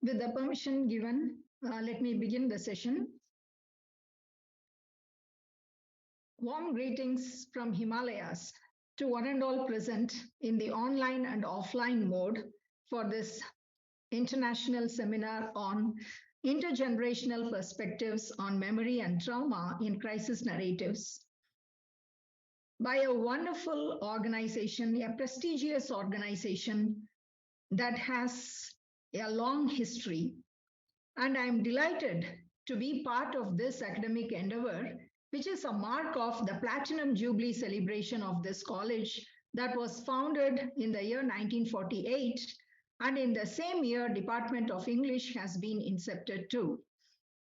With the permission given, let me begin the session. Warm greetings from Himalayas to one and all present in the online and offline mode for this international seminar on intergenerational perspectives on memory and trauma in crisis narratives by a wonderful organization, a prestigious organization that has a long history. And I'm delighted to be part of this academic endeavor, which is a mark of the Platinum Jubilee celebration of this college that was founded in the year 1948. And in the same year, Department of English has been incepted too.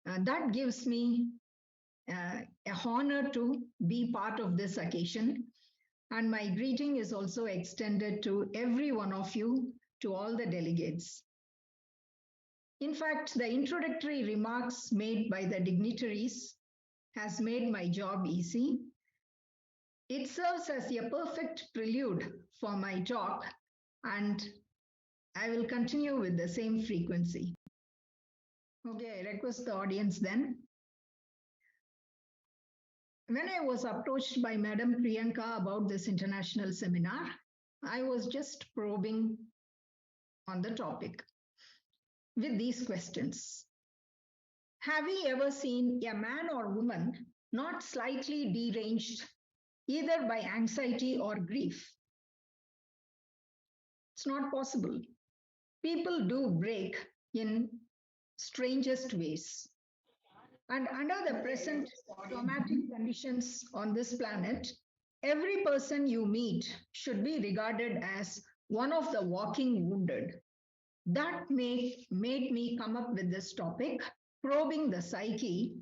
That gives me a honor to be part of this occasion. And my greeting is also extended to every one of you, to all the delegates. In fact, the introductory remarks made by the dignitaries has made my job easy. It serves as a perfect prelude for my talk, and I will continue with the same frequency. Okay, I request the audience then. When I was approached by Madam Priyanka about this international seminar, I was just probing on the topic with these questions. Have we ever seen a man or woman not slightly deranged either by anxiety or grief? It's not possible. People do break in strangest ways. And under the present traumatic conditions on this planet, every person you meet should be regarded as one of the walking wounded. That made me come up with this topic, probing the psyche,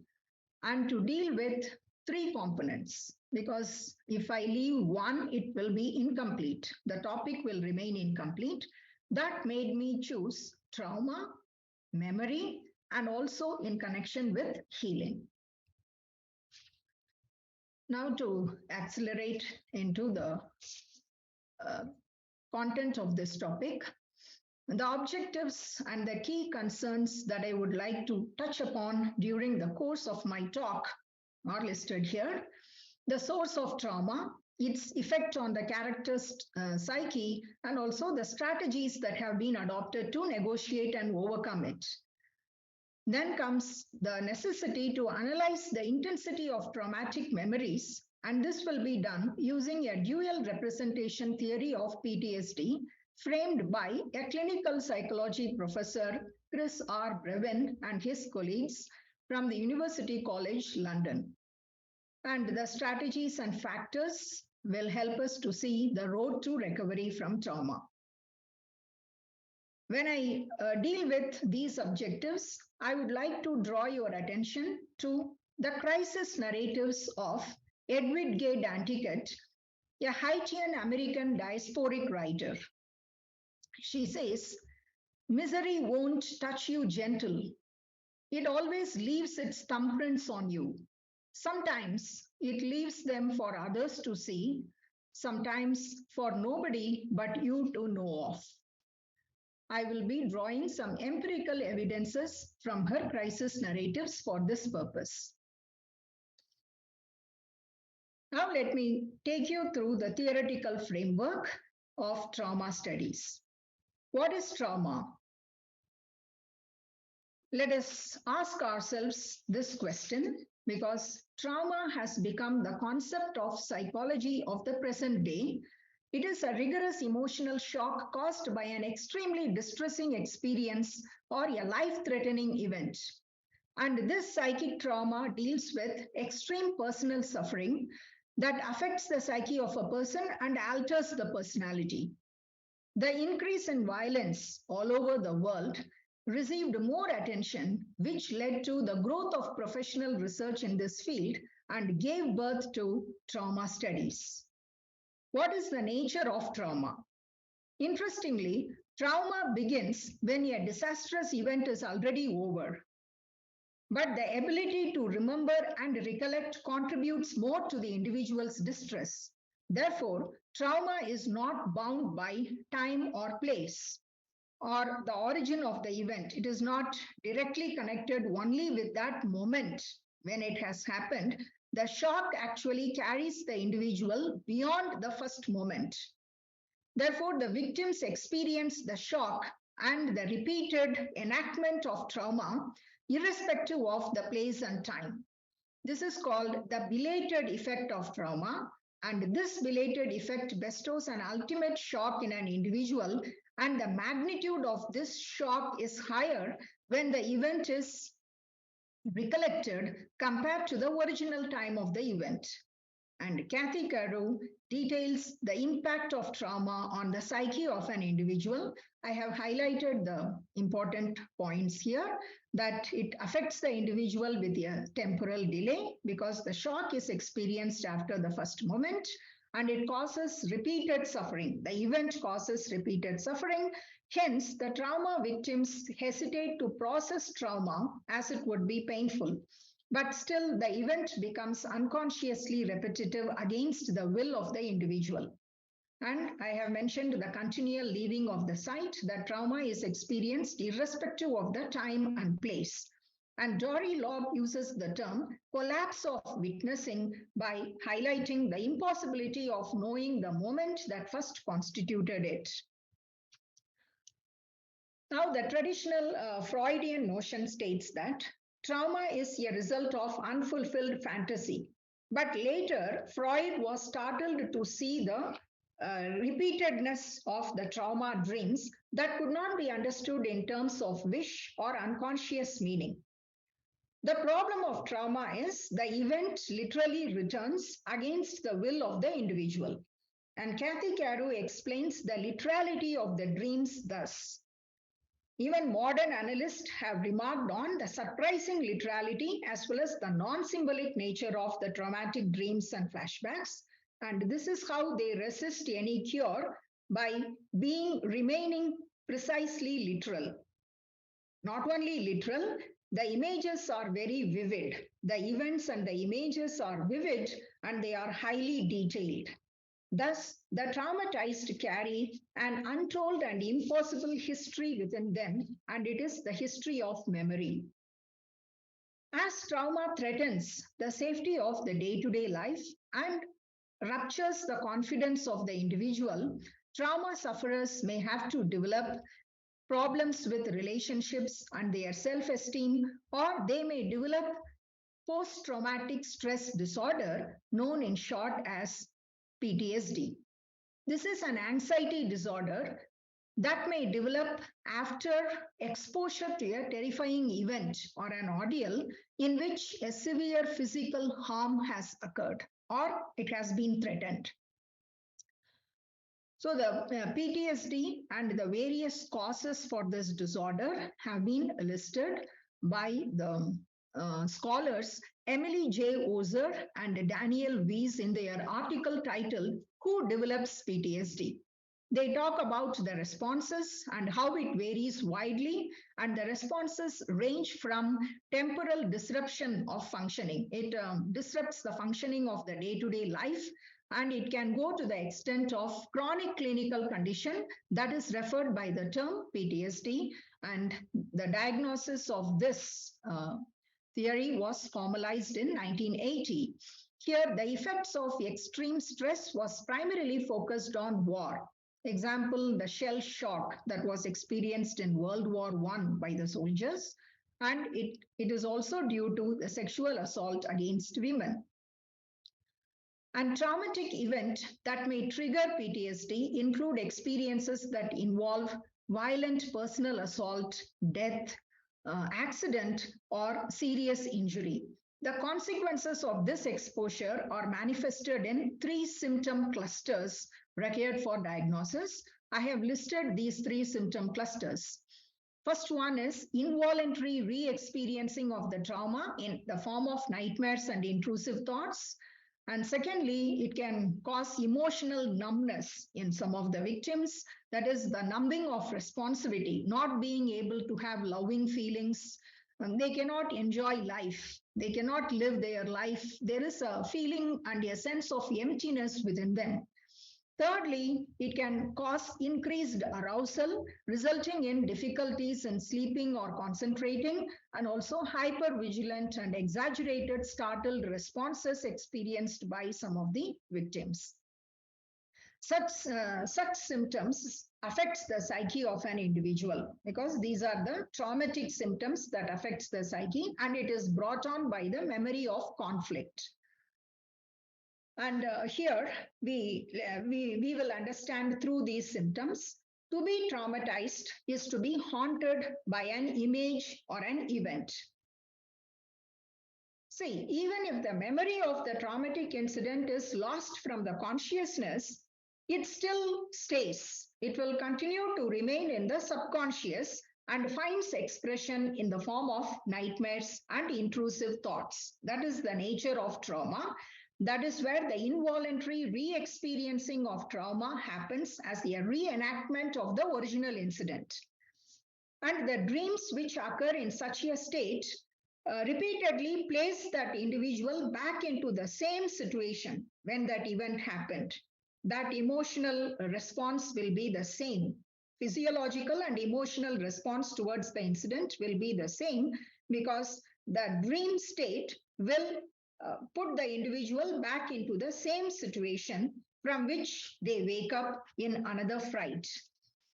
and to deal with three components. Because if I leave one, it will be incomplete. The topic will remain incomplete. That made me choose trauma, memory, and also in connection with healing. Now to accelerate into the content of this topic, the objectives and the key concerns that I would like to touch upon during the course of my talk are listed here. The source of trauma, its effect on the character's psyche, and also the strategies that have been adopted to negotiate and overcome it. Then comes the necessity to analyze the intensity of traumatic memories, and this will be done using a dual representation theory of PTSD framed by a clinical psychology professor, Chris R. Brevin, and his colleagues from the University College London. And the strategies and factors will help us to see the road to recovery from trauma. When I deal with these objectives, I would like to draw your attention to the crisis narratives of Edward Gay Danticat, a Haitian American diasporic writer. She says, "Misery won't touch you gentle. It always leaves its thumbprints on you. Sometimes it leaves them for others to see, sometimes for nobody but you to know of." I will be drawing some empirical evidences from her crisis narratives for this purpose. Now let me take you through the theoretical framework of trauma studies. What is trauma? Let us ask ourselves this question, because trauma has become the concept of psychology of the present day. It is a rigorous emotional shock caused by an extremely distressing experience or a life-threatening event. And this psychic trauma deals with extreme personal suffering that affects the psyche of a person and alters the personality. The increase in violence all over the world received more attention, which led to the growth of professional research in this field and gave birth to trauma studies. What is the nature of trauma? Interestingly, trauma begins when a disastrous event is already over. But the ability to remember and recollect contributes more to the individual's distress. Therefore, trauma is not bound by time or place. or the origin of the event. It is not directly connected only with that moment when it has happened. The shock actually carries the individual beyond the first moment. Therefore, the victims experience the shock and the repeated enactment of trauma, irrespective of the place and time. This is called the belated effect of trauma, and this belated effect bestows an ultimate shock in an individual, and the magnitude of this shock is higher when the event is recollected compared to the original time of the event. And Kathy Carew details the impact of trauma on the psyche of an individual. I have highlighted the important points here, that it affects the individual with a temporal delay because the shock is experienced after the first moment, and it causes repeated suffering. The event causes repeated suffering. Hence, the trauma victims hesitate to process trauma as it would be painful. But still, the event becomes unconsciously repetitive against the will of the individual. And I have mentioned the continual leaving of the site. That trauma is experienced irrespective of the time and place. And Dory Lobb uses the term collapse of witnessing by highlighting the impossibility of knowing the moment that first constituted it. Now, the traditional Freudian notion states that trauma is a result of unfulfilled fantasy. But later, Freud was startled to see the repeatedness of the trauma dreams that could not be understood in terms of wish or unconscious meaning. The problem of trauma is the event literally returns against the will of the individual. And Kathy Carew explains the literality of the dreams thus. Even modern analysts have remarked on the surprising literality as well as the non-symbolic nature of the traumatic dreams and flashbacks. And this is how they resist any cure, by remaining precisely literal. Not only literal, the images are very vivid. The events and the images are vivid and they are highly detailed. Thus, the traumatized carry an untold and impossible history within them, and it is the history of memory. As trauma threatens the safety of the day-to-day life and ruptures the confidence of the individual, trauma sufferers may have to develop problems with relationships and their self-esteem, or they may develop post-traumatic stress disorder, known in short as PTSD. This is an anxiety disorder that may develop after exposure to a terrifying event or an ordeal in which a severe physical harm has occurred or it has been threatened. So the PTSD and the various causes for this disorder have been listed by the scholars Emily J. Ozer and Daniel Weiss in their article titled Who Develops PTSD? They talk about the responses and how it varies widely, and the responses range from temporal disruption of functioning. It disrupts the functioning of the day-to-day life, and it can go to the extent of chronic clinical condition that is referred by the term PTSD, and the diagnosis of this theory was formalized in 1980. Here, the effects of extreme stress was primarily focused on war. Example, the shell shock that was experienced in World War I by the soldiers, and it is also due to the sexual assault against women. And traumatic event that may trigger PTSD include experiences that involve violent personal assault, death, accident, or serious injury. The consequences of this exposure are manifested in 3 symptom clusters required for diagnosis. I have listed these 3 symptom clusters. First one is involuntary re-experiencing of the trauma in the form of nightmares and intrusive thoughts. And secondly, it can cause emotional numbness in some of the victims. That is the numbing of responsivity, not being able to have loving feelings. They cannot enjoy life. They cannot live their life. There is a feeling and a sense of emptiness within them. Thirdly, it can cause increased arousal, resulting in difficulties in sleeping or concentrating, and also hypervigilant and exaggerated startled responses experienced by some of the victims. Such symptoms affects the psyche of an individual because these are the traumatic symptoms that affects the psyche, and it is brought on by the memory of conflict. And here we will understand through these symptoms. To be traumatized is to be haunted by an image or an event. See, even if the memory of the traumatic incident is lost from the consciousness, it still stays. It will continue to remain in the subconscious and finds expression in the form of nightmares and intrusive thoughts. That is the nature of trauma. That is where the involuntary re-experiencing of trauma happens as a reenactment of the original incident. And the dreams which occur in such a state repeatedly place that individual back into the same situation when that event happened. That emotional response will be the same. Physiological and emotional response towards the incident will be the same because the dream state will put the individual back into the same situation from which they wake up in another fright.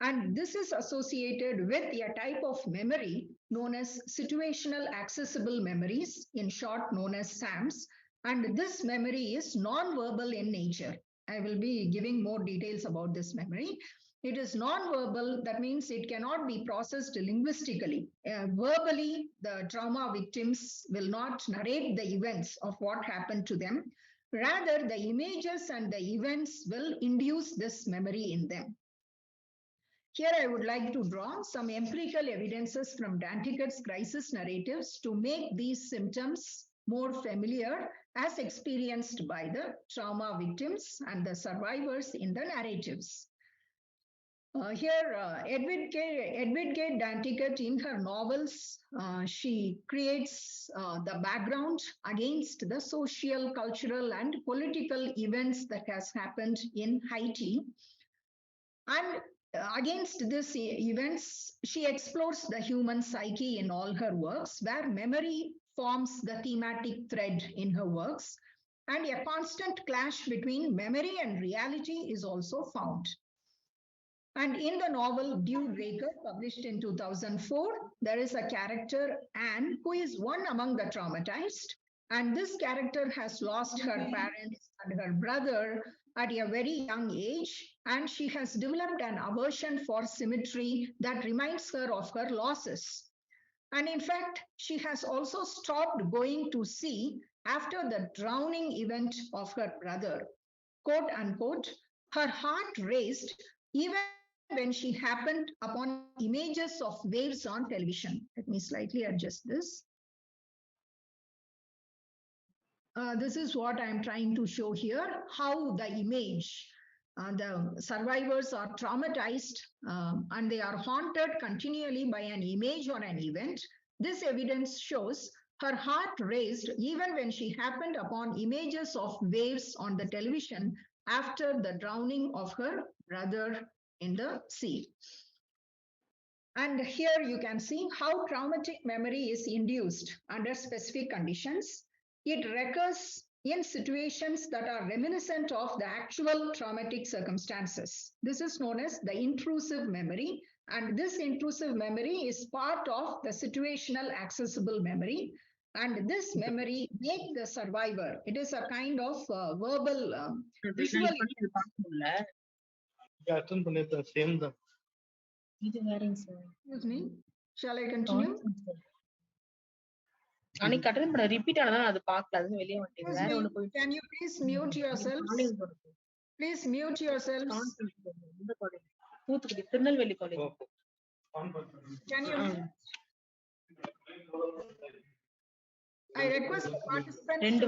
And this is associated with a type of memory known as situational accessible memories, in short known as SAMs. And this memory is non-verbal in nature. I will be giving more details about this memory. It is non-verbal, that means it cannot be processed linguistically. Verbally, the trauma victims will not narrate the events of what happened to them. Rather, the images and the events will induce this memory in them. Here I would like to draw some empirical evidences from Danticat's crisis narratives to make these symptoms more familiar as experienced by the trauma victims and the survivors in the narratives. Edward K. Danticat, in her novels, she creates the background against the social, cultural, and political events that has happened in Haiti. And against these events, she explores the human psyche in all her works, where memory forms the thematic thread in her works, and a constant clash between memory and reality is also found. And in the novel Dew Breaker, published in 2004, there is a character, Anne, who is one among the traumatized. And this character has lost her parents and her brother at a very young age, and she has developed an aversion for symmetry that reminds her of her losses. And in fact, she has also stopped going to sea after the drowning event of her brother. Quote unquote, her heart raced even when she happened upon images of waves on television. Let me slightly adjust this. This is what I'm trying to show here, how the image, the survivors are traumatized and they are haunted continually by an image or an event. This evidence shows her heart raced even when she happened upon images of waves on the television after the drowning of her brother in the sea. And here you can see how traumatic memory is induced under specific conditions. It recurs in situations that are reminiscent of the actual traumatic circumstances. This is known as the intrusive memory, and this intrusive memory is part of the situational accessible memory. And this memory makes the survivor. It is a kind of verbal visual. Excuse me. Shall I continue? repeat Can you please mute yourselves? Please mute yourselves. Can you? I request the participants to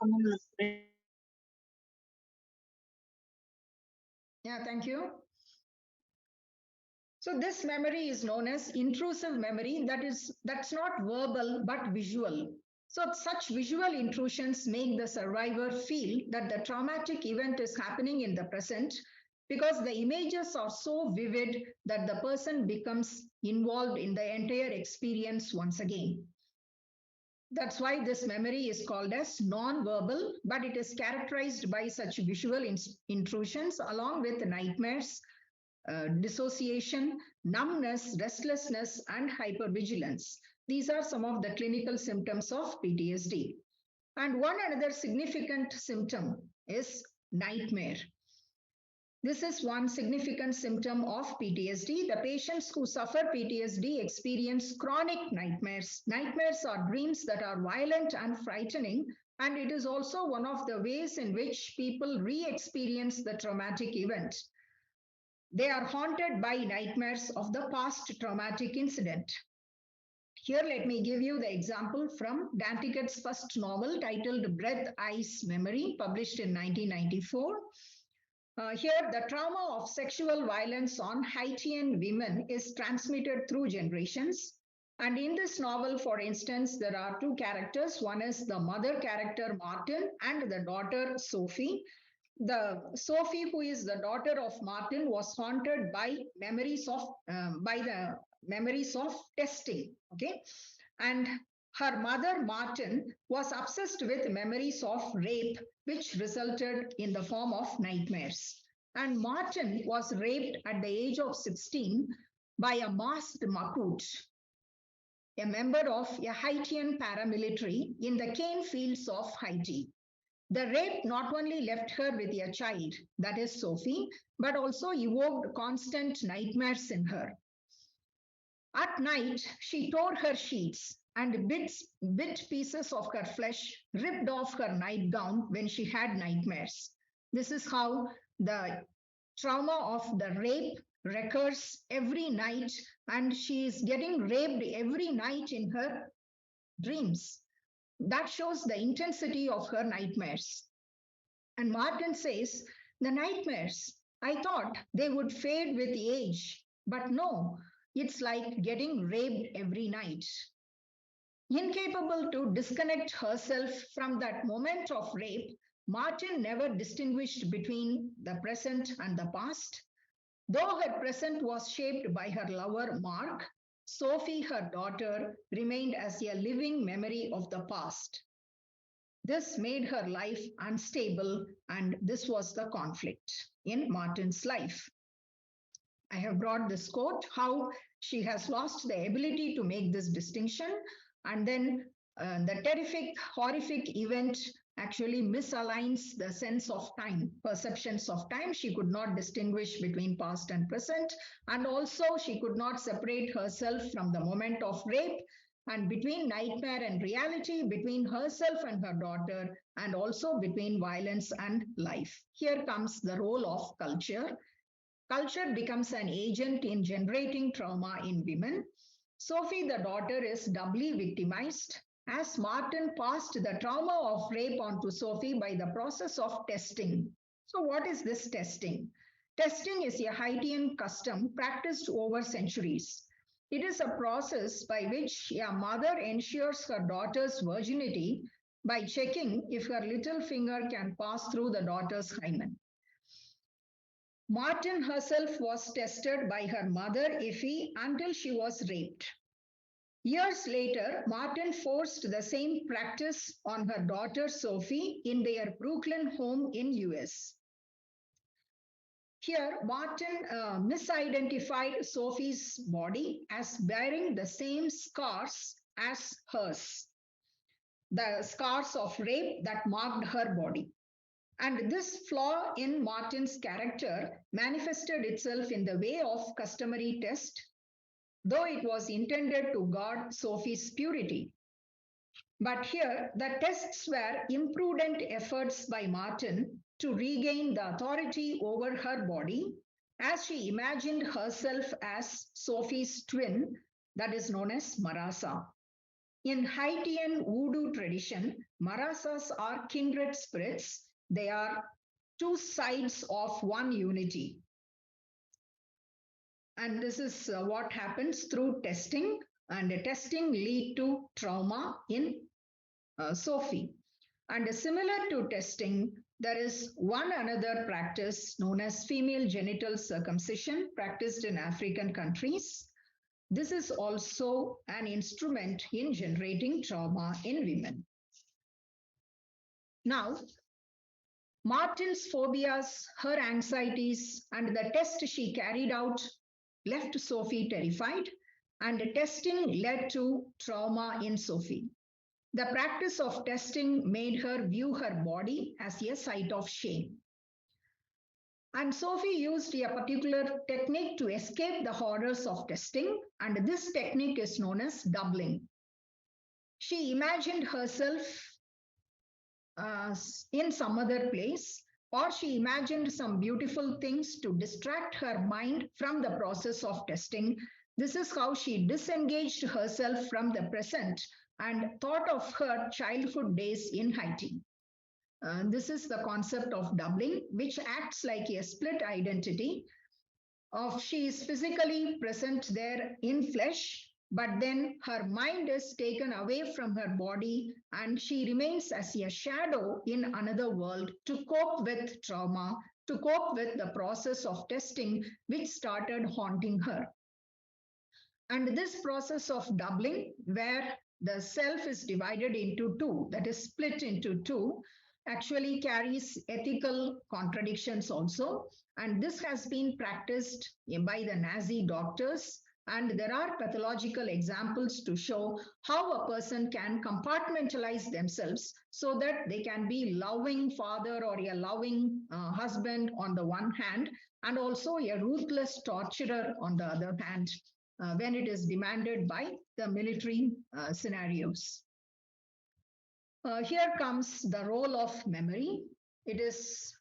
mute. Yeah, thank you. So this memory is known as intrusive memory. That's not verbal but visual. So such visual intrusions make the survivor feel that the traumatic event is happening in the present because the images are so vivid that the person becomes involved in the entire experience once again. That's why this memory is called as non-verbal, but it is characterized by such visual intrusions along with nightmares, dissociation, numbness, restlessness, and hypervigilance. These are some of the clinical symptoms of PTSD. And one another significant symptom is nightmare. This is one significant symptom of PTSD. The patients who suffer PTSD experience chronic nightmares. Nightmares are dreams that are violent and frightening, and it is also one of the ways in which people re-experience the traumatic event. They are haunted by nightmares of the past traumatic incident. Here, let me give you the example from Danticat's first novel titled Breath, Ice, Memory, published in 1994. Here, the trauma of sexual violence on Haitian women is transmitted through generations. And in this novel, for instance, there are two characters. One is the mother character, Martin, and the daughter, Sophie. The Sophie, who is the daughter of Martin, was haunted by the memories of testing. Okay, and her mother, Martin, was obsessed with memories of rape, which resulted in the form of nightmares. And Martin was raped at the age of 16 by a masked makout, a member of a Haitian paramilitary in the cane fields of Haiti. The rape not only left her with a child, that is Sophie, but also evoked constant nightmares in her. At night, she tore her sheets and bit pieces of her flesh, ripped off her nightgown when she had nightmares. This is how the trauma of the rape recurs every night, and she is getting raped every night in her dreams. That shows the intensity of her nightmares. And Martin says, the nightmares, I thought they would fade with age, but no, it's like getting raped every night. Incapable to disconnect herself from that moment of rape, Martin never distinguished between the present and the past. Though her present was shaped by her lover, Mark, Sophie, her daughter, remained as a living memory of the past. This made her life unstable, and this was the conflict in Martin's life. I have brought this quote, how she has lost the ability to make this distinction, and then the terrific, horrific event actually misaligns the sense of time, perceptions of time. She could not distinguish between past and present, and also she could not separate herself from the moment of rape, and between nightmare and reality, between herself and her daughter, and also between violence and life. Here comes the role of culture. Culture becomes an agent in generating trauma in women. Sophie, the daughter, is doubly victimized as Martin passed the trauma of rape on to Sophie by the process of testing. So, what is this testing? Testing is a Haitian custom practiced over centuries. It is a process by which a mother ensures her daughter's virginity by checking if her little finger can pass through the daughter's hymen. Martin herself was tested by her mother, Effie, until she was raped. Years later, Martin forced the same practice on her daughter Sophie in their Brooklyn home in US. Here, Martin misidentified Sophie's body as bearing the same scars as hers, the scars of rape that marked her body. And this flaw in Martin's character manifested itself in the way of customary test, though it was intended to guard Sophie's purity. But here, the tests were imprudent efforts by Martin to regain the authority over her body, as she imagined herself as Sophie's twin, that is known as Marasa. In Haitian voodoo tradition, Marasas are kindred spirits. They are two sides of one unity. And this is what happens through testing, and testing lead to trauma in Sophie. And similar to testing, there is one another practice known as female genital circumcision practiced in African countries. This is also an instrument in generating trauma in women. Now, Martin's phobias, her anxieties, and the test she carried out left Sophie terrified, and testing led to trauma in Sophie. The practice of testing made her view her body as a site of shame. And Sophie used a particular technique to escape the horrors of testing, and this technique is known as doubling. She imagined herself in some other place, or she imagined some beautiful things to distract her mind from the process of testing. This is how she disengaged herself from the present and thought of her childhood days in Haiti. This is the concept of doubling, which acts like a split identity of she is physically present there in flesh, but then her mind is taken away from her body and she remains as a shadow in another world to cope with trauma, to cope with the process of testing which started haunting her. And this process of doubling, where the self is divided into two, that is split into two, actually carries ethical contradictions also. And this has been practiced by the Nazi doctors. And there are pathological examples to show how a person can compartmentalize themselves so that they can be loving father or a loving husband on the one hand, and also a ruthless torturer on the other hand, when it is demanded by the military scenarios. Here comes the role of memory. It is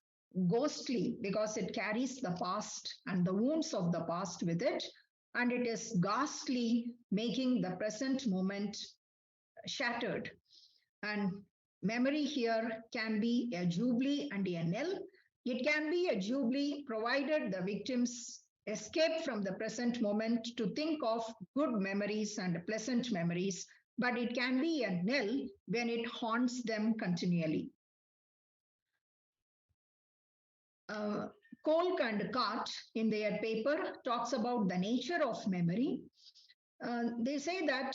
ghostly because it carries the past and the wounds of the past with it, and it is ghastly, making the present moment shattered. And memory here can be a jubilee and a knell. It can be a jubilee provided the victims escape from the present moment to think of good memories and pleasant memories, but it can be a knell when it haunts them continually. Kolk and Cart in their paper talks about the nature of memory. They say that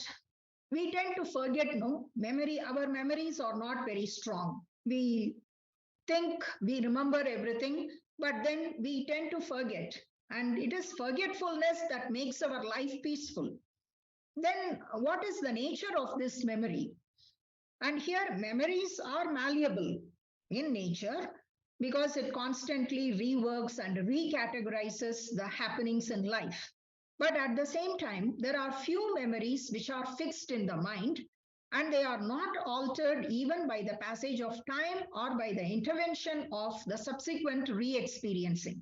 we tend to forget, no, memory, our memories are not very strong. We think we remember everything, but then we tend to forget. And it is forgetfulness that makes our life peaceful. Then what is the nature of this memory? And here memories are malleable in nature because it constantly reworks and recategorizes the happenings in life. But at the same time, there are few memories which are fixed in the mind and they are not altered even by the passage of time or by the intervention of the subsequent re-experiencing.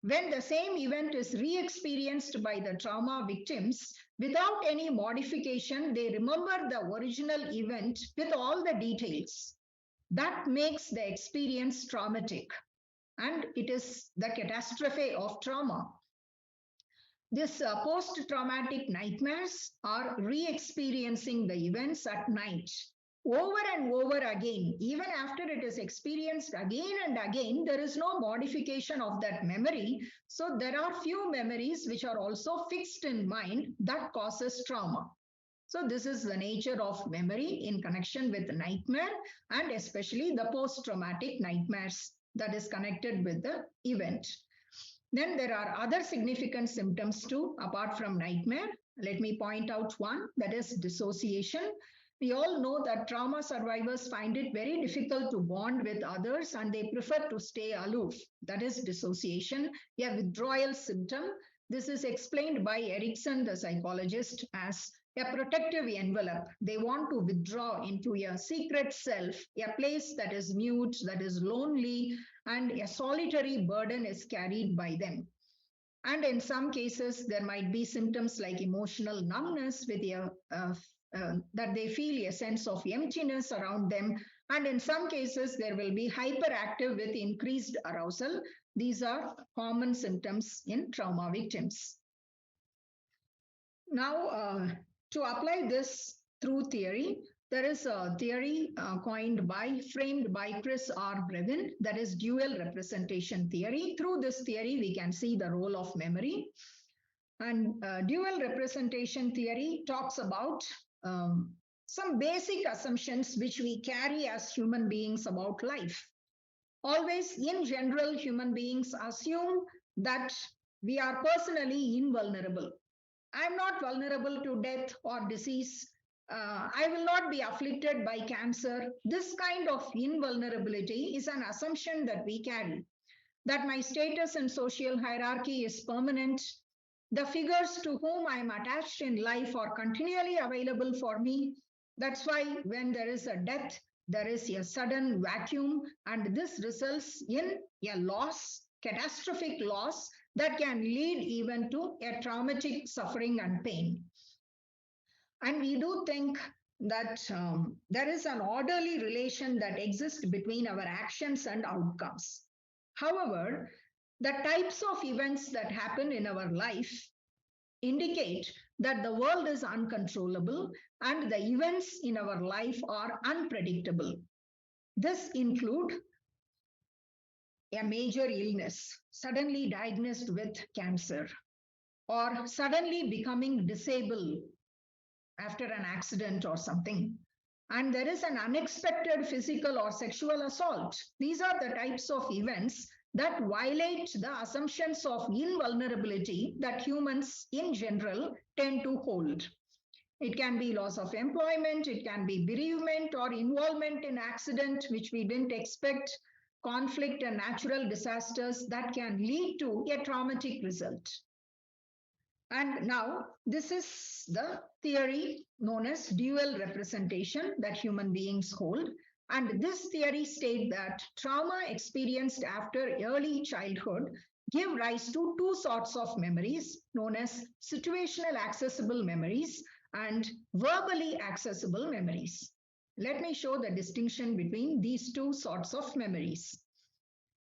When the same event is re-experienced by the trauma victims, without any modification, they remember the original event with all the details. That makes the experience traumatic, and it is the catastrophe of trauma. This post-traumatic nightmares are re-experiencing the events at night over and over again. Even after it is experienced again and again, there is no modification of that memory. So there are few memories which are also fixed in mind that causes trauma. So this is the nature of memory in connection with nightmare and especially the post-traumatic nightmares that is connected with the event. Then there are other significant symptoms too, apart from nightmare. Let me point out one, that is dissociation. We all know that trauma survivors find it very difficult to bond with others and they prefer to stay aloof. That is dissociation, a withdrawal symptom. This is explained by Erikson, the psychologist, as a protective envelope. They want to withdraw into a secret self, a place that is mute, that is lonely, and a solitary burden is carried by them. And in some cases, there might be symptoms like emotional numbness with that they feel a sense of emptiness around them. And in some cases, there will be hyperactive with increased arousal. These are common symptoms in trauma victims. Now, to apply this through theory, There is a theory framed by Chris R. Brevin, that is dual representation theory. Through this theory, we can see the role of memory. And dual representation theory talks about some basic assumptions which we carry as human beings about life. Always, in general, human beings assume that we are personally invulnerable. I'm not vulnerable to death or disease. I will not be afflicted by cancer. This kind of invulnerability is an assumption that we carry, that my status in social hierarchy is permanent. The figures to whom I am attached in life are continually available for me. That's why when there is a death, there is a sudden vacuum, and this results in a loss, catastrophic loss, that can lead even to a traumatic suffering and pain. And we do think that there is an orderly relation that exists between our actions and outcomes. However, the types of events that happen in our life indicate that the world is uncontrollable and the events in our life are unpredictable. This include a major illness, suddenly diagnosed with cancer, or suddenly becoming disabled after an accident or something. And there is an unexpected physical or sexual assault. These are the types of events that violate the assumptions of invulnerability that humans in general tend to hold. It can be loss of employment, it can be bereavement or involvement in accident which we didn't expect, conflict and natural disasters that can lead to a traumatic result. And now this is the theory known as dual representation that human beings hold. And this theory states that trauma experienced after early childhood give rise to two sorts of memories known as situational accessible memories and verbally accessible memories. Let me show the distinction between these two sorts of memories.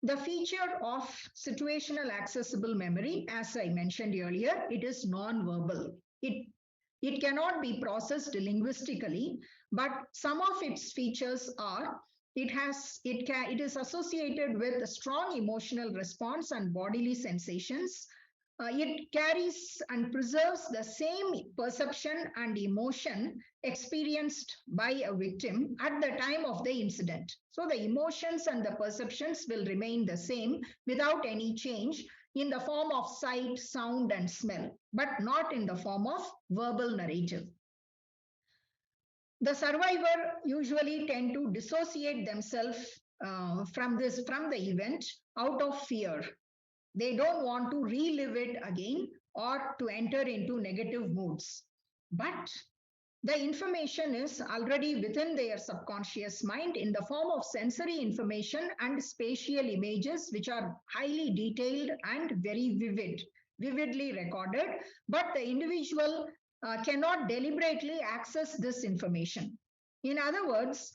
The feature of situational accessible memory, as I mentioned earlier, it is non-verbal. It cannot be processed linguistically, but some of its features are it is associated with a strong emotional response and bodily sensations. It carries and preserves the same perception and emotion experienced by a victim at the time of the incident. So the emotions and the perceptions will remain the same without any change in the form of sight, sound, and smell, but not in the form of verbal narrative. The survivor usually tend to dissociate themselves from the event out of fear. They don't want to relive it again or to enter into negative moods. But the information is already within their subconscious mind in the form of sensory information and spatial images, which are highly detailed and very vividly recorded. But the individual cannot deliberately access this information. In other words,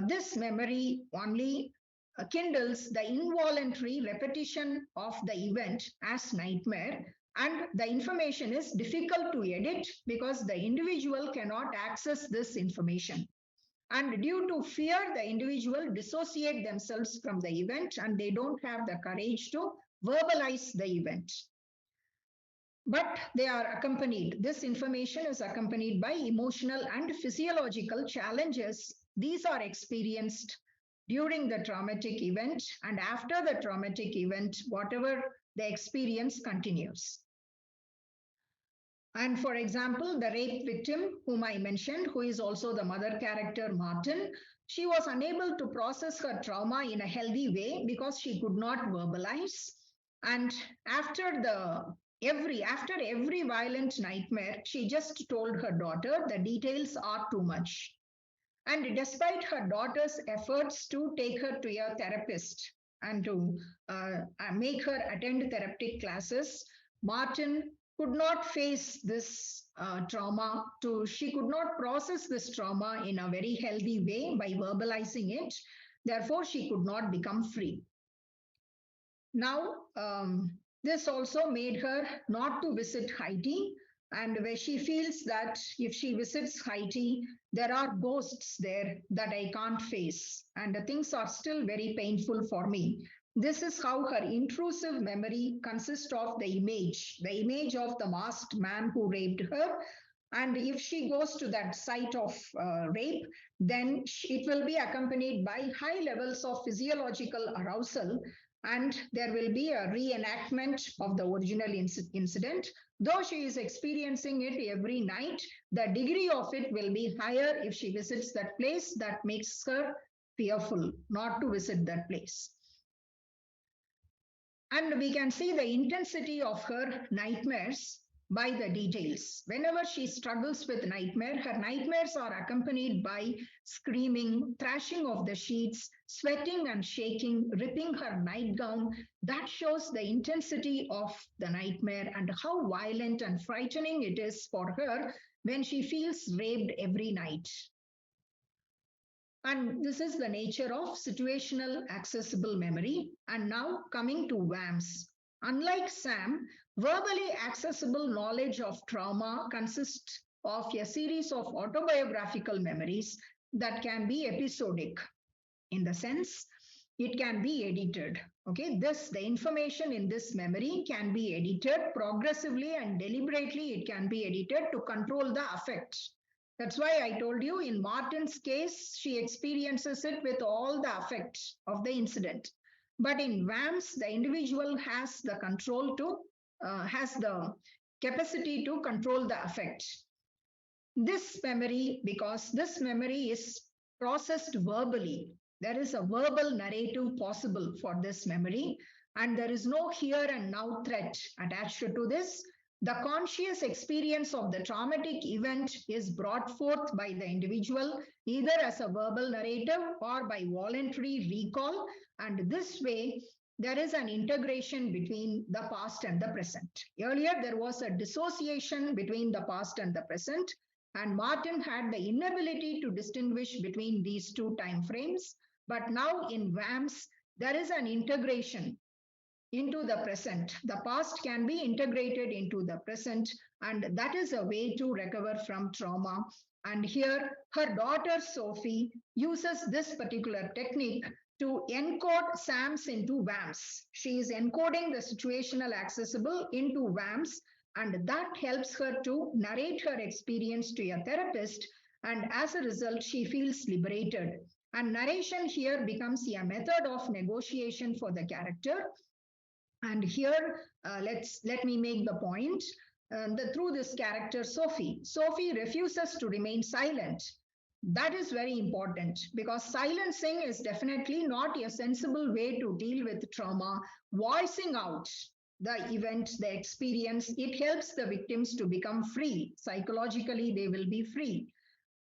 this memory only kindles the involuntary repetition of the event as nightmare, and the information is difficult to edit because the individual cannot access this information. And due to fear, the individual dissociate themselves from the event and they don't have the courage to verbalize the event. But they are accompanied, this information is accompanied by emotional and physiological challenges. These are experienced during the traumatic event, and after the traumatic event, whatever the experience continues. And for example, the rape victim whom I mentioned, who is also the mother character Martin, she was unable to process her trauma in a healthy way because she could not verbalize. And after every violent nightmare, she just told her daughter the details are too much. And despite her daughter's efforts to take her to a therapist and to make her attend therapeutic classes, Martin could not face this trauma. She could not process this trauma in a very healthy way by verbalizing it. Therefore, she could not become free. Now, this also made her not to visit Haiti and where she feels that if she visits Haiti, there are ghosts there that I can't face, and the things are still very painful for me. This is how her intrusive memory consists of the image of the masked man who raped her. And if she goes to that site of rape, then it will be accompanied by high levels of physiological arousal, and there will be a reenactment of the original incident. Though she is experiencing it every night, the degree of it will be higher if she visits that place. That makes her fearful not to visit that place. And we can see the intensity of her nightmares by the details. Whenever she struggles with nightmare, her nightmares are accompanied by screaming, thrashing of the sheets, sweating and shaking, ripping her nightgown. That shows the intensity of the nightmare and how violent and frightening it is for her when she feels raped every night. And this is the nature of situational accessible memory. And now coming to VAMS. Unlike SAM, verbally accessible knowledge of trauma consists of a series of autobiographical memories that can be episodic, in the sense it can be edited. Okay, the information in this memory can be edited progressively and deliberately. It can be edited to control the affect. That's why I told you in Martin's case, she experiences it with all the affect of the incident. But in VAMS, the individual has the has the capacity to control the affect. This memory, because this memory is processed verbally, there is a verbal narrative possible for this memory, and there is no here and now threat attached to this. The conscious experience of the traumatic event is brought forth by the individual either as a verbal narrative or by voluntary recall, and this way there is an integration between the past and the present. Earlier there was a dissociation between the past and the present, and Martin had the inability to distinguish between these two time frames. But now in VAMS, there is an integration into the present. The past can be integrated into the present, and that is a way to recover from trauma. And here, her daughter Sophie uses this particular technique to encode SAMs into VAMs. She is encoding the situational accessible into VAMs, and that helps her to narrate her experience to a therapist. And as a result, she feels liberated. And narration here becomes a method of negotiation for the character. And here, let me make the point that through this character, Sophie refuses to remain silent. That is very important because silencing is definitely not a sensible way to deal with trauma. Voicing out the event, the experience, it helps the victims to become free. Psychologically, they will be free.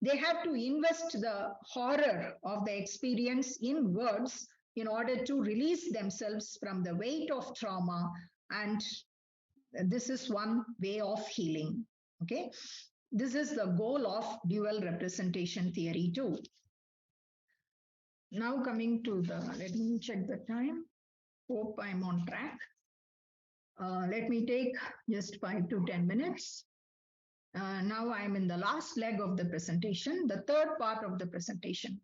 They have to invest the horror of the experience in words in order to release themselves from the weight of trauma. And this is one way of healing. Okay. This is the goal of dual representation theory too. Now coming to let me check the time. Hope I'm on track. Let me take just 5 to 10 minutes. Now I'm in the last leg of the presentation, the third part of the presentation.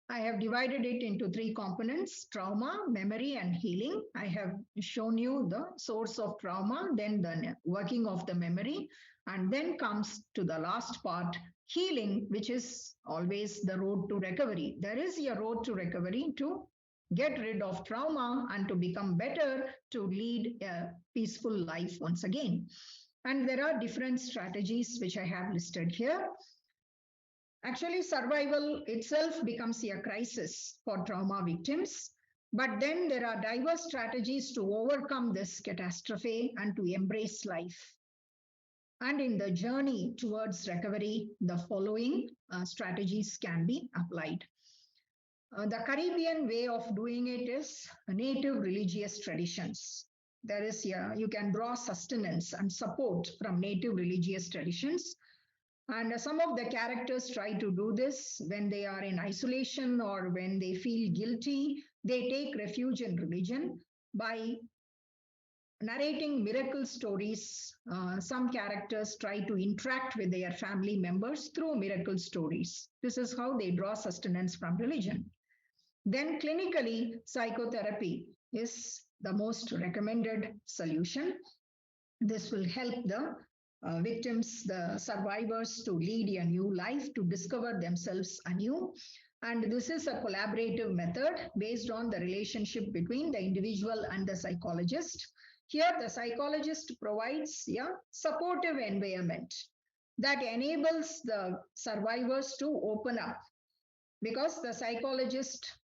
I have divided it into 3 components: trauma, memory, and healing. I have shown you the source of trauma, then the working of the memory, and then comes to the last part, healing, which is always the road to recovery. There is a road to recovery to get rid of trauma and to become better, to lead a peaceful life once again. And there are different strategies which I have listed here. Actually, survival itself becomes a crisis for trauma victims. But then there are diverse strategies to overcome this catastrophe and to embrace life. And in the journey towards recovery, the following strategies can be applied. The Caribbean way of doing it is native religious traditions. There is you can draw sustenance and support from native religious traditions. And some of the characters try to do this when they are in isolation or when they feel guilty. They take refuge in religion by narrating miracle stories. Some characters try to interact with their family members through miracle stories. This is how they draw sustenance from religion. Then, clinically, psychotherapy is the most recommended solution. This will help the victims, the survivors, to lead a new life, to discover themselves anew. And this is a collaborative method based on the relationship between the individual and the psychologist. Here, the psychologist provides a supportive environment that enables the survivors to open up, because the psychologist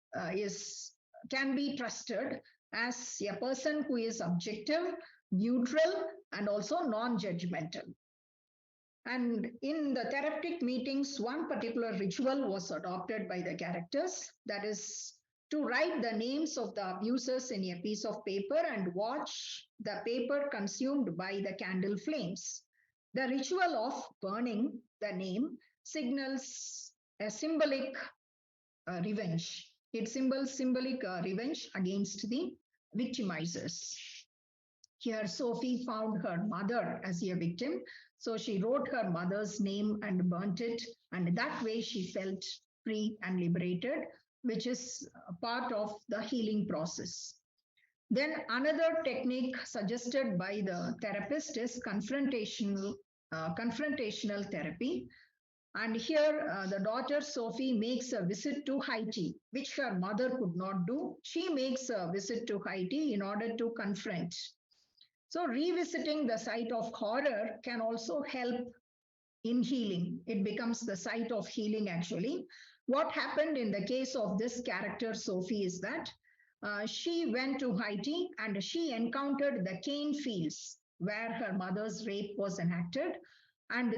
can be trusted as a person who is objective, neutral, and also non-judgmental. And in the therapeutic meetings, one particular ritual was adopted by the characters, that is to write the names of the abusers in a piece of paper and watch the paper consumed by the candle flames. The ritual of burning the name signals a symbolic revenge. It symbols symbolic revenge against the victimizers. Here, Sophie found her mother as a victim, so she wrote her mother's name and burnt it, and that way she felt free and liberated, which is a part of the healing process. Then another technique suggested by the therapist is confrontational therapy. And here, the daughter Sophie makes a visit to Haiti, which her mother could not do. She makes a visit to Haiti in order to confront. So, revisiting the site of horror can also help in healing. It becomes the site of healing, actually. What happened in the case of this character, Sophie, is that she went to Haiti and she encountered the cane fields where her mother's rape was enacted. And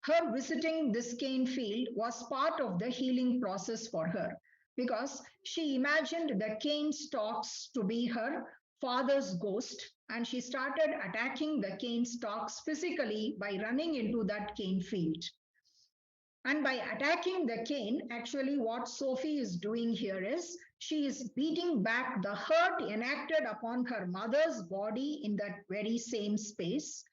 her visiting this cane field was part of the healing process for her, because she imagined the cane stalks to be her father's ghost, and she started attacking the cane stalks physically by running into that cane field. And by attacking the cane, actually what Sophie is doing here is she is beating back the hurt enacted upon her mother's body in that very same space.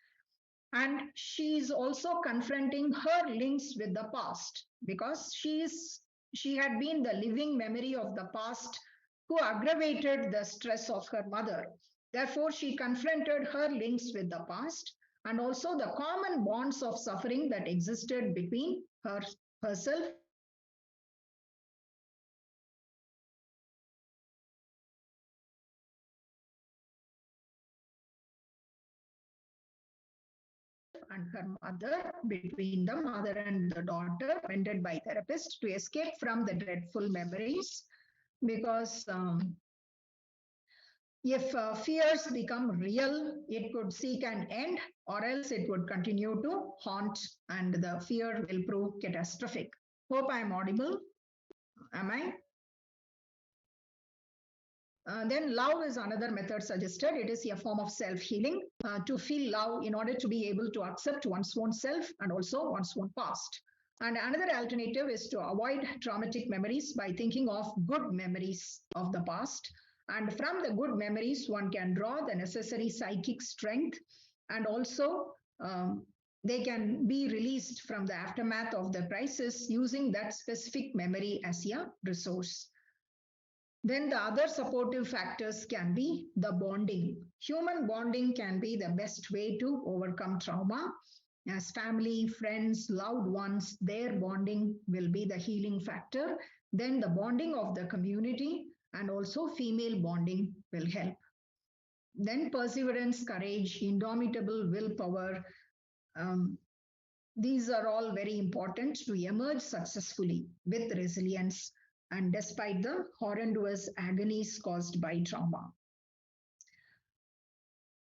And she is also confronting her links with the past, because she had been the living memory of the past who aggravated the stress of her mother. Therefore, she confronted her links with the past and also the common bonds of suffering that existed between herself and her mother, between the mother and the daughter, recommended by therapists to escape from the dreadful memories. Because if fears become real, it could seek an end, or else it would continue to haunt, and the fear will prove catastrophic. Hope I am audible. Am I? Then love is another method suggested. It is a form of self-healing. To feel love in order to be able to accept one's own self and also one's own past. And another alternative is to avoid traumatic memories by thinking of good memories of the past. And from the good memories, one can draw the necessary psychic strength, and also they can be released from the aftermath of the crisis using that specific memory as a resource. Then the other supportive factors can be the bonding. Human bonding can be the best way to overcome trauma. As family, friends, loved ones, their bonding will be the healing factor. Then the bonding of the community and also female bonding will help. Then perseverance, courage, indomitable willpower. These are all very important to emerge successfully with resilience and despite the horrendous agonies caused by trauma.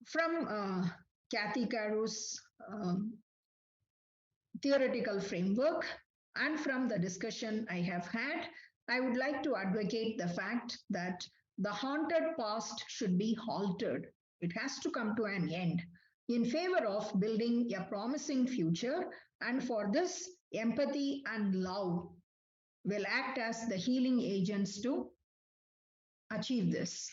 From Kathy Caru's theoretical framework and from the discussion I have had, I would like to advocate the fact that the haunted past should be halted. It has to come to an end in favor of building a promising future, and for this, empathy and love will act as the healing agents to achieve this.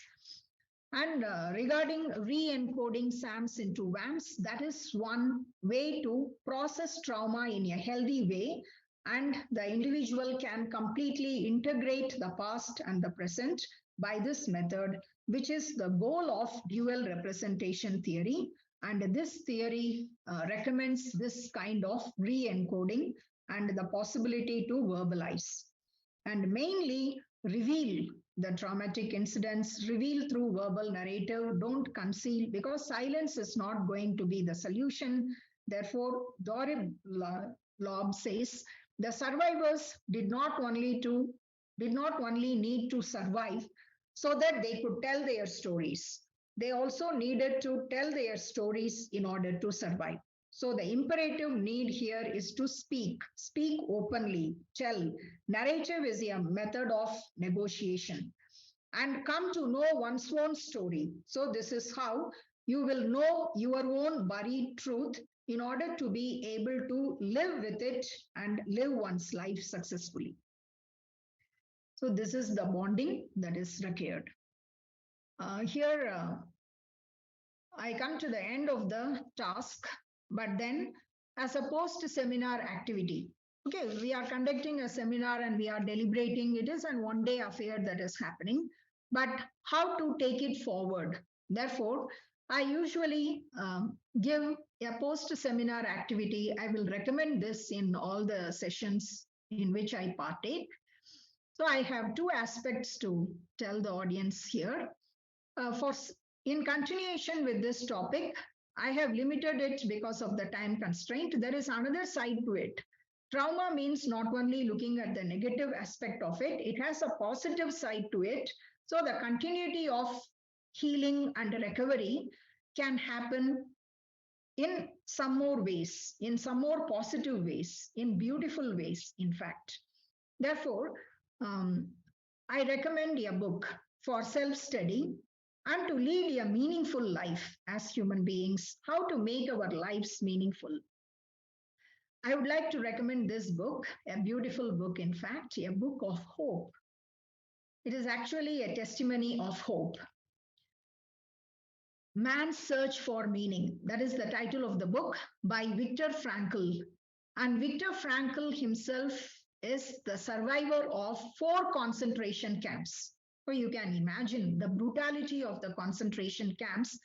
And regarding re-encoding SAMs into VAMs, that is one way to process trauma in a healthy way, and the individual can completely integrate the past and the present by this method, which is the goal of dual representation theory. And this theory recommends this kind of re-encoding and the possibility to verbalize and mainly reveal the traumatic incidents, reveal through verbal narrative, don't conceal, because silence is not going to be the solution. Therefore, Dorib Lob says the survivors did not only need to survive so that they could tell their stories. They also needed to tell their stories in order to survive. So the imperative need here is to speak openly, tell. Narrative is a method of negotiation and come to know one's own story. So this is how you will know your own buried truth in order to be able to live with it and live one's life successfully. So this is the bonding that is required. Here I come to the end of the task, but then as a post-seminar activity, okay, we are conducting a seminar and we are deliberating. It is an one-day affair that is happening, but how to take it forward? Therefore, I usually give a post-seminar activity. I will recommend this in all the sessions in which I partake. So I have two aspects to tell the audience here. In continuation with this topic, I have limited it because of the time constraint. There is another side to it. Trauma means not only looking at the negative aspect of it, it has a positive side to it. So the continuity of healing and recovery can happen in some more ways, in some more positive ways, in beautiful ways, in fact. Therefore, I recommend a book for self-study and to lead a meaningful life as human beings, how to make our lives meaningful. I would like to recommend this book, a beautiful book, in fact, a book of hope. It is actually a testimony of hope. Man's Search for Meaning. That is the title of the book by Viktor Frankl. And Viktor Frankl himself is the survivor of 4 concentration camps. So you can imagine the brutality of the concentration camps.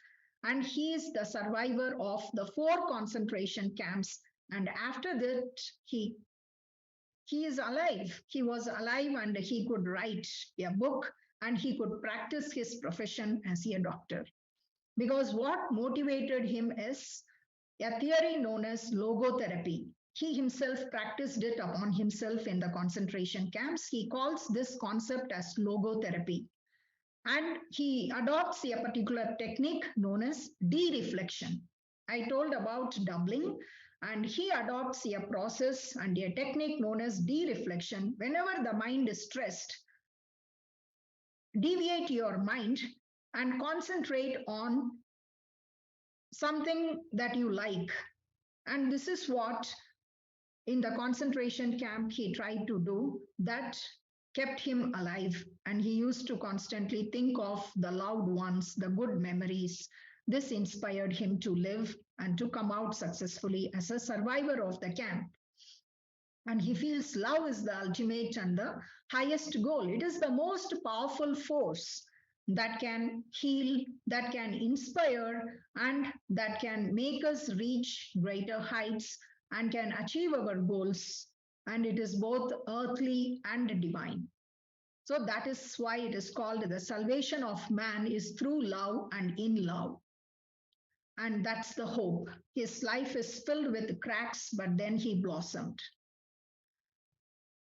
And he is the survivor of the 4 concentration camps. And after that, he is alive. He was alive and he could write a book and he could practice his profession as a doctor. Because what motivated him is a theory known as logotherapy. He himself practiced it upon himself in the concentration camps. He calls this concept as logotherapy. And he adopts a particular technique known as de-reflection. I told about doubling, and he adopts a process and a technique known as de-reflection. Whenever the mind is stressed, deviate your mind and concentrate on something that you like. And this is what in the concentration camp he tried to do, that kept him alive. And he used to constantly think of the loved ones, the good memories. This inspired him to live and to come out successfully as a survivor of the camp. And he feels love is the ultimate and the highest goal. It is the most powerful force that can heal, that can inspire, and that can make us reach greater heights and can achieve our goals. And it is both earthly and divine. So that is why it is called the salvation of man is through love and in love. And that's the hope. His life is filled with cracks, but then he blossomed.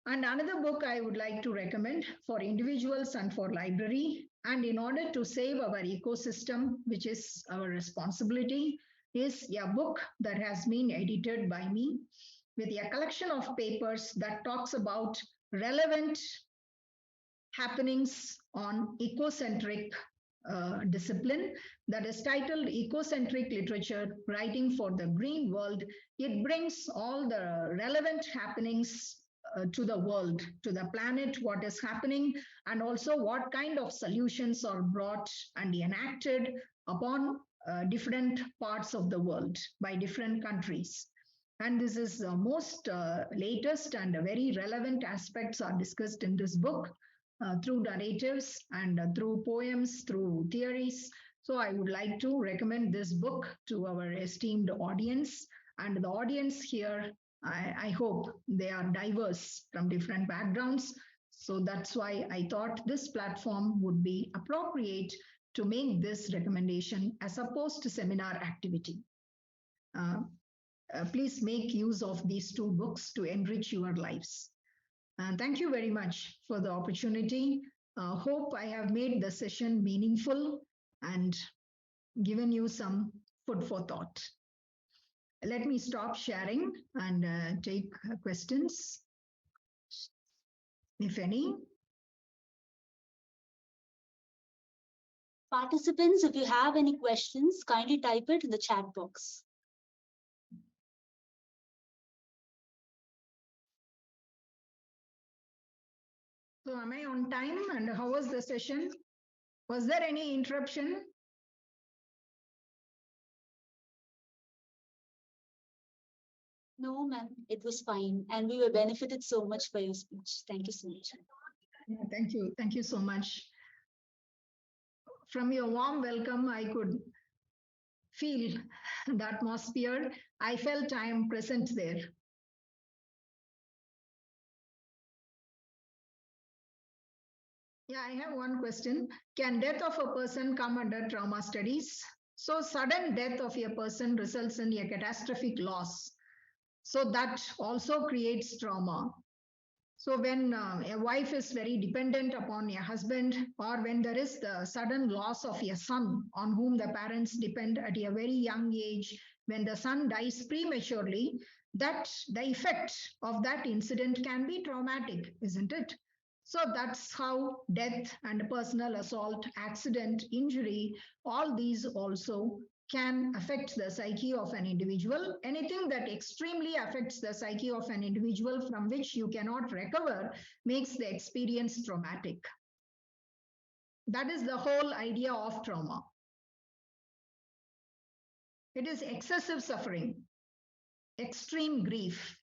And another book I would like to recommend for individuals and for library, and in order to save our ecosystem, which is our responsibility, is a book that has been edited by me with a collection of papers that talks about relevant happenings on ecocentric discipline, that is titled Ecocentric Literature, Writing for the Green World. It brings all the relevant happenings to the world, to the planet, what is happening, and also what kind of solutions are brought and enacted upon different parts of the world by different countries. And this is the most latest and very relevant aspects are discussed in this book through narratives and through poems, through theories. So I would like to recommend this book to our esteemed audience. And the audience here, I hope they are diverse from different backgrounds. So that's why I thought this platform would be appropriate to make this recommendation as a post-seminar activity. Please make use of these two books to enrich your lives. Thank you very much for the opportunity. Hope I have made the session meaningful and given you some food for thought. Let me stop sharing and take questions, if any. Participants, if you have any questions, kindly type it in the chat box. So am I on time and how was the session? Was there any interruption? No, ma'am, it was fine. And we were benefited so much by your speech. Thank you so much. Yeah, thank you. Thank you so much. From your warm welcome, I could feel the atmosphere. I felt I am present there. Yeah, I have one question. Can death of a person come under trauma studies? So sudden death of a person results in a catastrophic loss. So that also creates trauma. So when a wife is very dependent upon a husband, or when there is the sudden loss of a son on whom the parents depend at a very young age, when the son dies prematurely, that the effect of that incident can be traumatic, isn't it? So that's how death and personal assault, accident, injury, all these also can affect the psyche of an individual. Anything that extremely affects the psyche of an individual from which you cannot recover makes the experience traumatic. That is the whole idea of trauma. It is excessive suffering, extreme grief,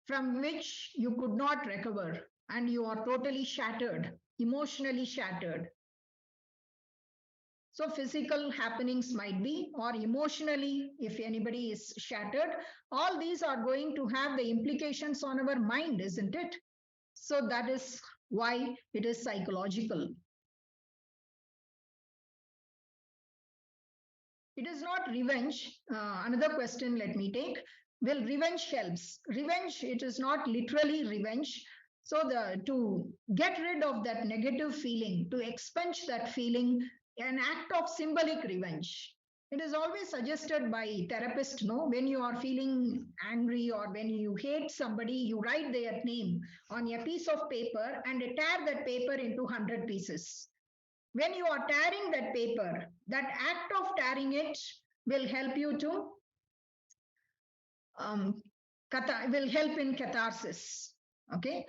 from which you could not recover and you are totally shattered, emotionally shattered. So physical happenings might be, or emotionally, if anybody is shattered, all these are going to have the implications on our mind, isn't it? So that is why it is psychological. It is not revenge. Another question let me take. Will revenge helps? Revenge, it is not literally revenge. So to get rid of that negative feeling, to expunge that feeling, an act of symbolic revenge. It is always suggested by therapists, no? When you are feeling angry or when you hate somebody, you write their name on a piece of paper and tear that paper into 100 pieces. When you are tearing that paper, that act of tearing it will help you to will help in catharsis. Okay.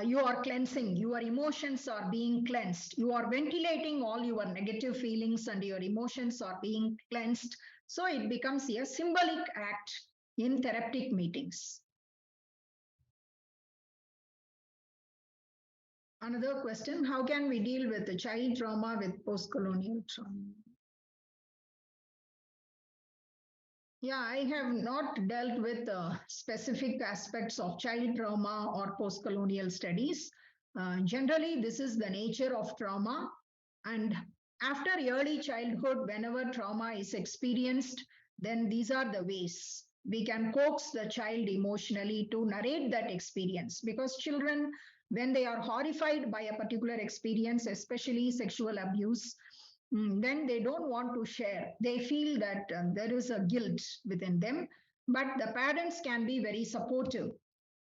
You are cleansing, your emotions are being cleansed. You are ventilating all your negative feelings and your emotions are being cleansed. So it becomes a symbolic act in therapeutic meetings. Another question, how can we deal with the child trauma with post-colonial trauma? Yeah, I have not dealt with specific aspects of child trauma or post-colonial studies. Generally, this is the nature of trauma. And after early childhood, whenever trauma is experienced, then these are the ways we can coax the child emotionally to narrate that experience. Because children, when they are horrified by a particular experience, especially sexual abuse, then they don't want to share. They feel that there is a guilt within them, but the parents can be very supportive.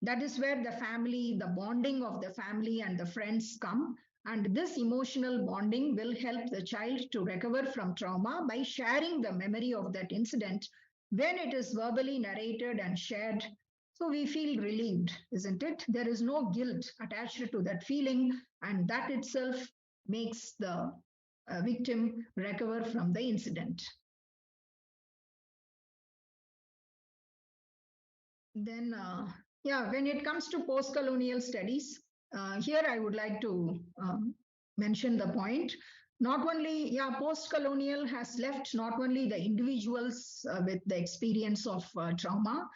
That is where the family, the bonding of the family and the friends come. And this emotional bonding will help the child to recover from trauma by sharing the memory of that incident when it is verbally narrated and shared. So we feel relieved, isn't it? There is no guilt attached to that feeling, and that itself makes the victim recover from the incident. Then, yeah, when it comes to post-colonial studies, here I would like to mention the point. Not only, yeah, post-colonial has left not only the individuals with the experience of trauma,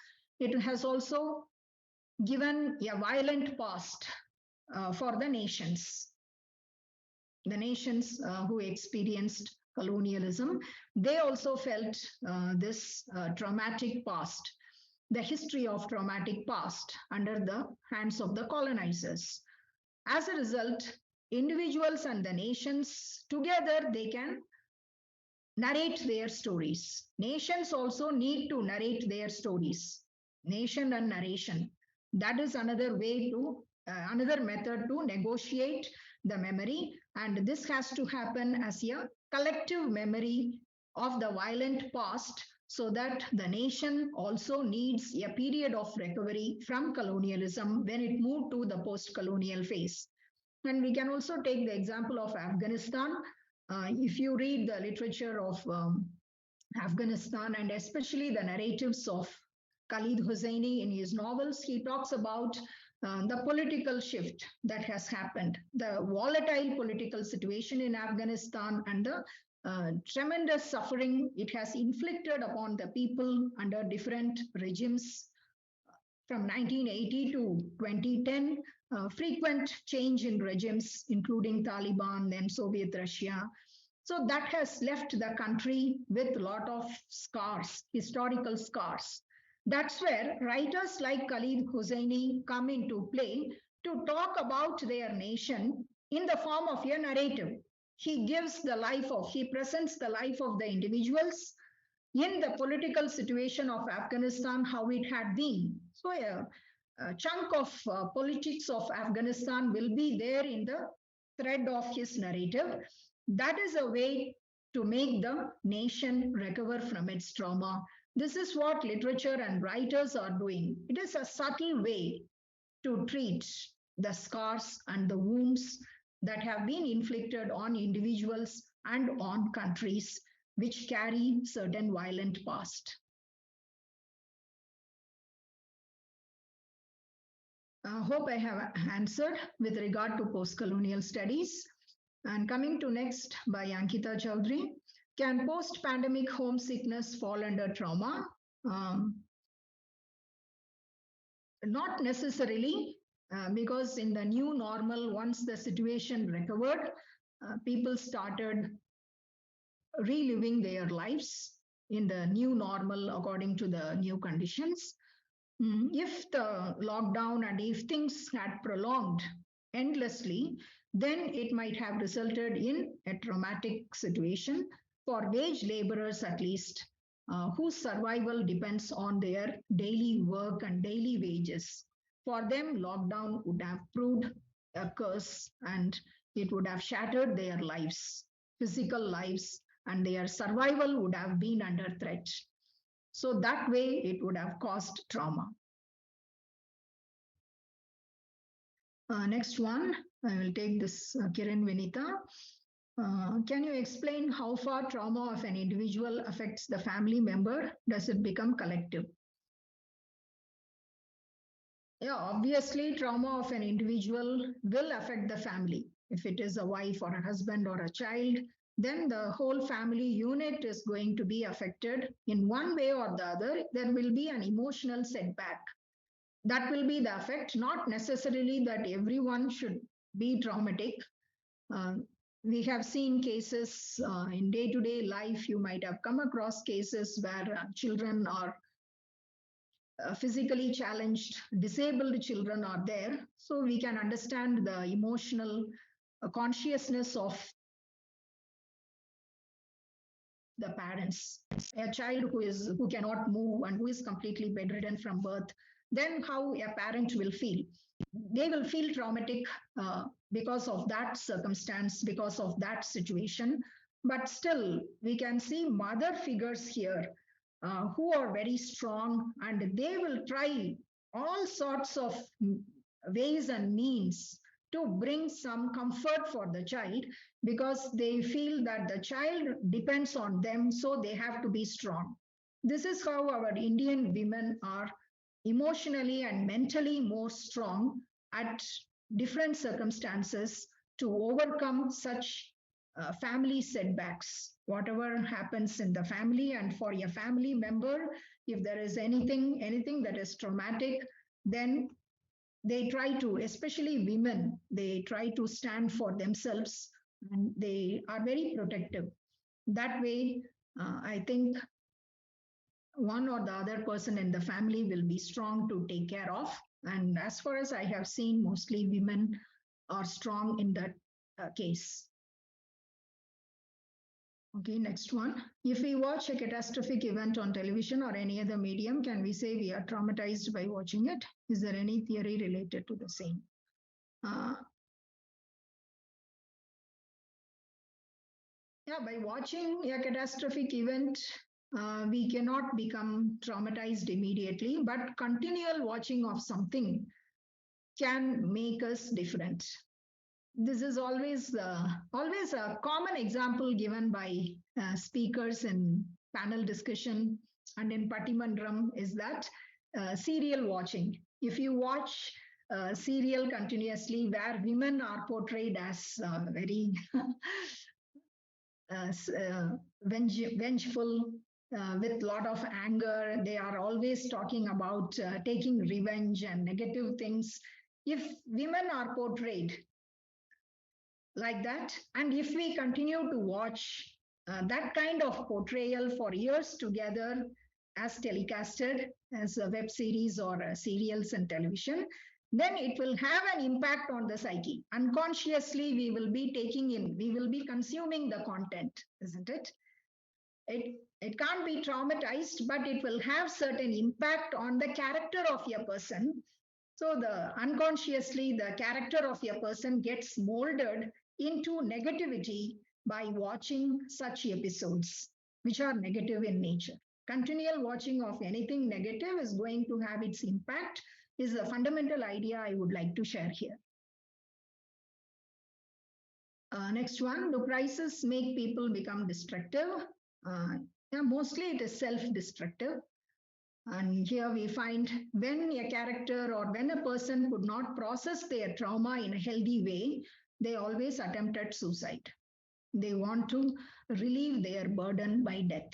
it has also given a violent past for the nations. The nations who experienced colonialism, they also felt this traumatic past, the history of traumatic past under the hands of the colonizers. As a result, individuals and the nations together, they can narrate their stories. Nations also need to narrate their stories. Nation and narration. That is another way to, another method to negotiate the memory. And this has to happen as a collective memory of the violent past, so that the nation also needs a period of recovery from colonialism when it moved to the post-colonial phase. And we can also take the example of Afghanistan. If you read the literature of Afghanistan, and especially the narratives of Khalid Hosseini in his novels, he talks about the political shift that has happened, the volatile political situation in Afghanistan, and the tremendous suffering it has inflicted upon the people under different regimes from 1980 to 2010, frequent change in regimes, including Taliban, then Soviet Russia. So that has left the country with a lot of scars, historical scars. That's where writers like Khalid Hosseini come into play to talk about their nation in the form of a narrative. He gives the life of, he presents the life of the individuals in the political situation of Afghanistan, how it had been. So a chunk of politics of Afghanistan will be there in the thread of his narrative. That is a way to make the nation recover from its trauma. This is what literature and writers are doing. It is a subtle way to treat the scars and the wounds that have been inflicted on individuals and on countries which carry certain violent past. I hope I have answered with regard to post-colonial studies. And coming to next by Ankita Chaudhary, can post-pandemic homesickness fall under trauma? Not necessarily, because in the new normal, once the situation recovered, people started reliving their lives in the new normal according to the new conditions. If the lockdown and if things had prolonged endlessly, then it might have resulted in a traumatic situation for wage laborers, at least, whose survival depends on their daily work and daily wages. For them, lockdown would have proved a curse, and it would have shattered their lives, physical lives, and their survival would have been under threat. So that way, it would have caused trauma. Next one, I will take this Kiran Vinita. Can you explain how far trauma of an individual affects the family member? Does it become collective? Yeah, obviously, trauma of an individual will affect the family. If it is a wife or a husband or a child, then the whole family unit is going to be affected in one way or the other. There will be an emotional setback. That will be the effect, not necessarily that everyone should be traumatic. We have seen cases in day-to-day life. You might have come across cases where children are physically challenged, disabled children are there. So we can understand the emotional consciousness of the parents. A child who cannot move and who is completely bedridden from birth, then how a parent will feel. They will feel traumatic because of that circumstance, because of that situation. But still, we can see mother figures here who are very strong, and they will try all sorts of ways and means to bring some comfort for the child, because they feel that the child depends on them, so they have to be strong. This is how our Indian women are emotionally and mentally more strong at different circumstances to overcome such family setbacks, whatever happens in the family. And for a family member, if there is anything that is traumatic, then they try to, especially women, they try to stand for themselves, and they are very protective. That way, I think one or the other person in the family will be strong to take care of. And as far as I have seen, mostly women are strong in that case. Okay, next one. If we watch a catastrophic event on television or any other medium, can we say we are traumatized by watching it? Is there any theory related to the same? Yeah, by watching a catastrophic event, we cannot become traumatized immediately, but continual watching of something can make us different. This is always a common example given by speakers in panel discussion and in Pattimandram is that serial watching. If you watch serial continuously where women are portrayed as very vengeful, with a lot of anger. They are always talking about taking revenge and negative things. If women are portrayed like that, and if we continue to watch that kind of portrayal for years together as telecasted as a web series or serials and television, then it will have an impact on the psyche. Unconsciously, we will be consuming the content, isn't it? It can't be traumatized, but it will have certain impact on the character of a person. So the unconsciously, the character of a person gets molded into negativity by watching such episodes, which are negative in nature. Continual watching of anything negative is going to have its impact, is a fundamental idea I would like to share here. Next one, do crises make people become destructive? Yeah, mostly it is self-destructive. And here we find when a character or when a person could not process their trauma in a healthy way, they always attempted suicide. They want to relieve their burden by death.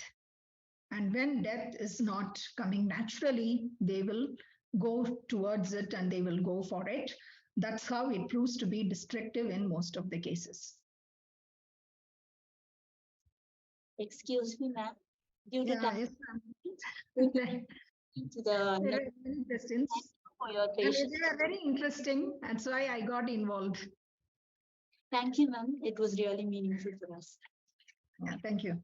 And when death is not coming naturally, they will go towards it and they will go for it. That's how it proves to be destructive in most of the cases. Excuse me, ma'am. Due to Yeah, time, yes, to the there next are many questions. for your And patience. they are very interesting. That's why I got involved. Thank you, ma'am. It was really meaningful for us. Yeah, thank you.